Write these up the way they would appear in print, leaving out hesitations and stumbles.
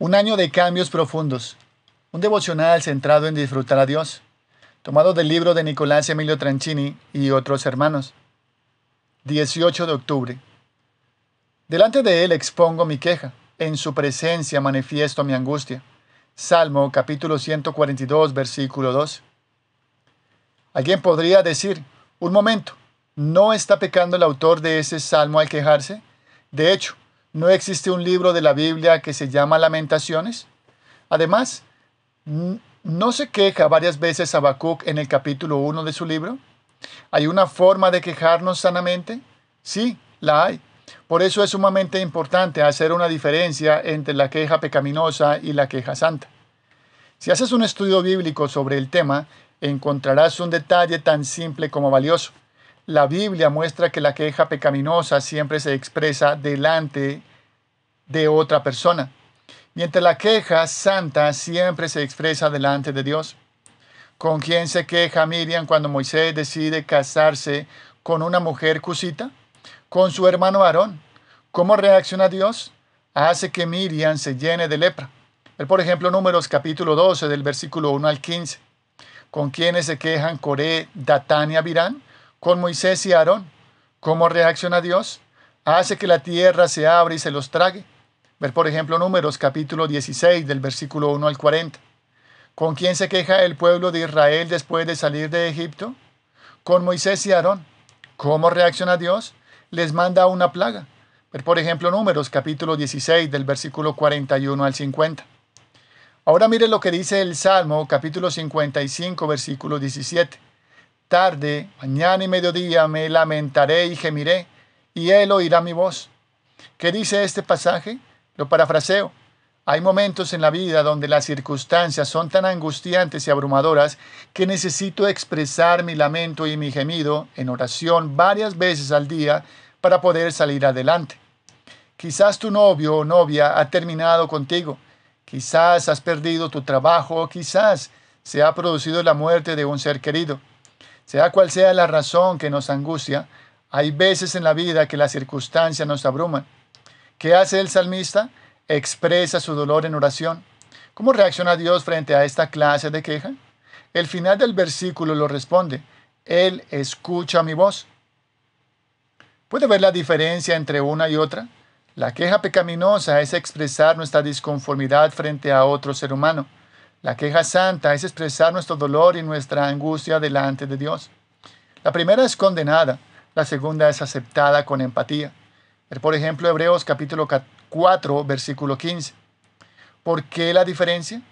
Un año de cambios profundos. Un devocional centrado en disfrutar a Dios, tomado del libro de Nicolás Emilio Tranchini y otros hermanos. 18 de octubre. Delante de Él expongo mi queja, en su presencia manifiesto mi angustia. Salmo capítulo 142, versículo 2. Alguien podría decir, un momento, ¿no está pecando el autor de ese salmo al quejarse? De hecho, ¿no existe un libro de la Biblia que se llama Lamentaciones? Además, ¿no se queja varias veces Habacuc en el capítulo 1 de su libro? ¿Hay una forma de quejarnos sanamente? Sí, la hay. Por eso es sumamente importante hacer una diferencia entre la queja pecaminosa y la queja santa. Si haces un estudio bíblico sobre el tema, encontrarás un detalle tan simple como valioso. La Biblia muestra que la queja pecaminosa siempre se expresa delante de otra persona, mientras la queja santa siempre se expresa delante de Dios. ¿Con quién se queja Miriam cuando Moisés decide casarse con una mujer cusita? Con su hermano Aarón. ¿Cómo reacciona Dios? Hace que Miriam se llene de lepra. Ver, por ejemplo, Números capítulo 12 del versículo 1 al 15. ¿Con quiénes se quejan Coré, Datán y Abirán? Con Moisés y Aarón. ¿Cómo reacciona Dios? Hace que la tierra se abra y se los trague. Ver, por ejemplo, Números capítulo 16 del versículo 1 al 40. ¿Con quién se queja el pueblo de Israel después de salir de Egipto? Con Moisés y Aarón. ¿Cómo reacciona Dios? Les manda una plaga. Ver, por ejemplo, Números capítulo 16 del versículo 41 al 50. Ahora mire lo que dice el Salmo capítulo 55 versículo 17. Tarde, mañana y mediodía me lamentaré y gemiré, y él oirá mi voz. ¿Qué dice este pasaje? Lo parafraseo. Hay momentos en la vida donde las circunstancias son tan angustiantes y abrumadoras que necesito expresar mi lamento y mi gemido en oración varias veces al día para poder salir adelante. Quizás tu novio o novia ha terminado contigo. Quizás has perdido tu trabajo o quizás se ha producido la muerte de un ser querido. Sea cual sea la razón que nos angustia, hay veces en la vida que las circunstancias nos abruman. ¿Qué hace el salmista? Expresa su dolor en oración. ¿Cómo reacciona Dios frente a esta clase de queja? El final del versículo lo responde. Él escucha mi voz. ¿Puede ver la diferencia entre una y otra? La queja pecaminosa es expresar nuestra disconformidad frente a otro ser humano. La queja santa es expresar nuestro dolor y nuestra angustia delante de Dios. La primera es condenada, la segunda es aceptada con empatía. Por ejemplo, Hebreos capítulo 4, versículo 15. ¿Por qué la diferencia?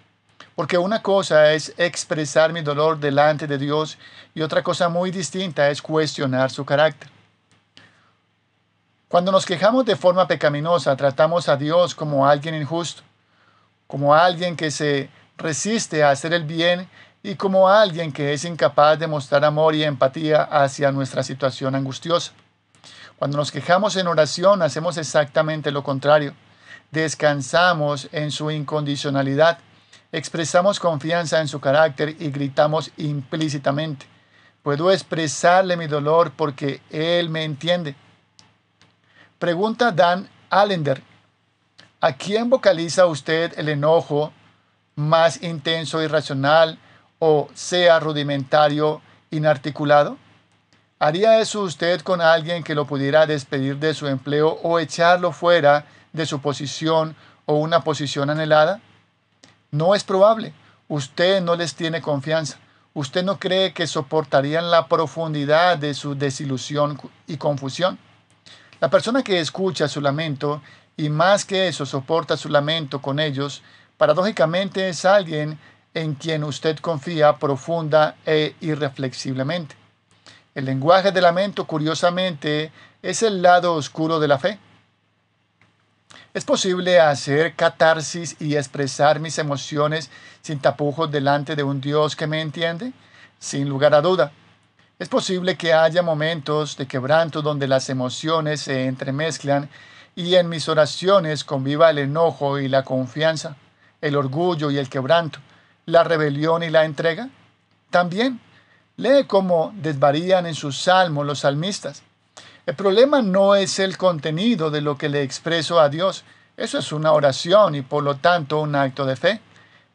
Porque una cosa es expresar mi dolor delante de Dios y otra cosa muy distinta es cuestionar su carácter. Cuando nos quejamos de forma pecaminosa, tratamos a Dios como alguien injusto, como alguien que se resiste a hacer el bien y como alguien que es incapaz de mostrar amor y empatía hacia nuestra situación angustiosa. Cuando nos quejamos en oración, hacemos exactamente lo contrario. Descansamos en su incondicionalidad, expresamos confianza en su carácter y gritamos implícitamente. Puedo expresarle mi dolor porque Él me entiende. Pregunta Dan Allender. ¿A quién vocaliza usted el enojo más intenso, irracional o sea rudimentario, inarticulado? ¿Haría eso usted con alguien que lo pudiera despedir de su empleo o echarlo fuera de su posición o una posición anhelada? No es probable. Usted no les tiene confianza. Usted no cree que soportarían la profundidad de su desilusión y confusión. La persona que escucha su lamento y más que eso soporta su lamento con ellos, paradójicamente es alguien en quien usted confía profunda e irreflexiblemente. El lenguaje de lamento, curiosamente, es el lado oscuro de la fe. ¿Es posible hacer catarsis y expresar mis emociones sin tapujos delante de un Dios que me entiende? Sin lugar a duda. Es posible que haya momentos de quebranto donde las emociones se entremezclan y en mis oraciones conviva el enojo y la confianza, el orgullo y el quebranto, la rebelión y la entrega. También lee cómo desvarían en sus salmos los salmistas. El problema no es el contenido de lo que le expreso a Dios. Eso es una oración y por lo tanto un acto de fe.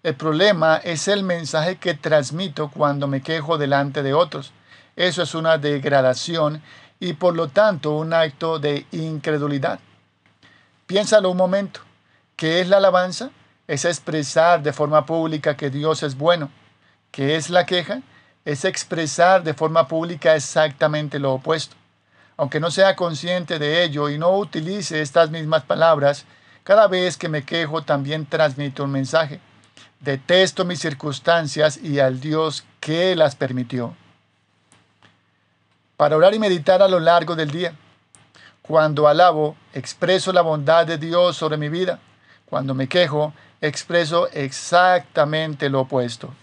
El problema es el mensaje que transmito cuando me quejo delante de otros. Eso es una degradación y por lo tanto un acto de incredulidad. Piénsalo un momento. ¿Qué es la alabanza? Es expresar de forma pública que Dios es bueno. ¿Qué es la queja? Es expresar de forma pública exactamente lo opuesto. Aunque no sea consciente de ello y no utilice estas mismas palabras, cada vez que me quejo también transmito un mensaje. Detesto mis circunstancias y al Dios que las permitió. Para orar y meditar a lo largo del día. Cuando alabo, expreso la bondad de Dios sobre mi vida. Cuando me quejo, expreso exactamente lo opuesto.